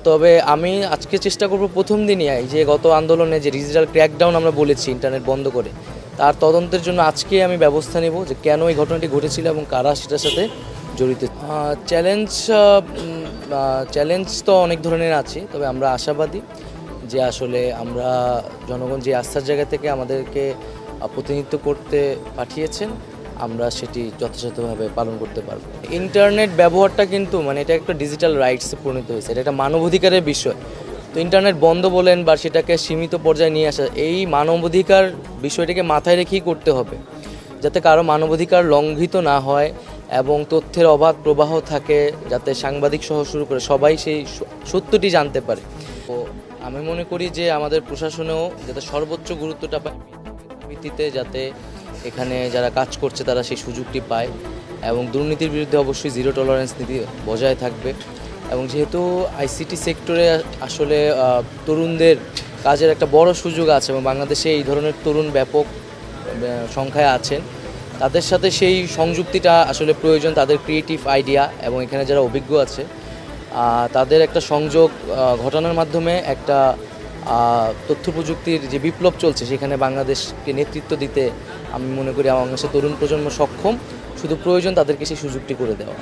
তবে আমি আজকে চেষ্টা করব প্রথম দিনই এই যে গত আন্দোলনে যে ডিজিটাল ক্র্যাকডাউন আমরা বলেছি ইন্টারনেট বন্ধ করে, তার তদন্তের জন্য আজকে আমি ব্যবস্থা নেব যে কেন এই ঘটনাটি ঘটেছিল এবং কারা সেটার সাথে জড়িত। চ্যালেঞ্জ তো অনেক ধরনের আছে, তবে আমরা আশাবাদী যে আসলে আমরা জনগণ যে আস্থার জায়গা থেকে আমাদেরকে প্রতিনিধিত্ব করতে পাঠিয়েছেন আমরা সেটি যথাযথভাবে পালন করতে পারবো। ইন্টারনেট ব্যবহারটা কিন্তু মানে এটা একটা ডিজিটাল রাইটসে পরিণত হয়েছে, এটা একটা মানবাধিকারের বিষয়। তো ইন্টারনেট বন্ধ বলেন বা সেটাকে সীমিত পর্যায়ে নিয়ে আসা, এই মানবাধিকার বিষয়টিকে মাথায় রেখেই করতে হবে, যাতে কারো মানবাধিকার লঙ্ঘিত না হয় এবং তথ্যের অবাধ প্রবাহ থাকে, যাতে সাংবাদিক সহ শুরু করে সবাই সেই সত্যটি জানতে পারে। তো আমি মনে করি যে আমাদের প্রশাসনেও যাতে সর্বোচ্চ গুরুত্বটা পায় ভিত্তিতে, যাতে এখানে যারা কাজ করছে তারা সেই সুযোগটি পায় এবং দুর্নীতির বিরুদ্ধে অবশ্যই জিরো টলারেন্স নীতি বজায় থাকবে। এবং যেহেতু আইসিটি সেক্টরে আসলে তরুণদের কাজের একটা বড় সুযোগ আছে এবং বাংলাদেশে এই ধরনের তরুণ ব্যাপক সংখ্যায় আছেন, তাদের সাথে সেই সংযুক্তিটা আসলে প্রয়োজন, তাদের ক্রিয়েটিভ আইডিয়া এবং এখানে যারা অভিজ্ঞ আছে তাদের একটা সংযোগ ঘটানোর মাধ্যমে একটা তথ্য প্রযুক্তির যে বিপ্লব চলছে সেখানে বাংলাদেশকে নেতৃত্ব দিতে আমি মনে করি বাংলাদেশের তরুণ প্রজন্ম সক্ষম, শুধু প্রয়োজন তাদেরকে সেই সুযোগটি করে দেওয়া।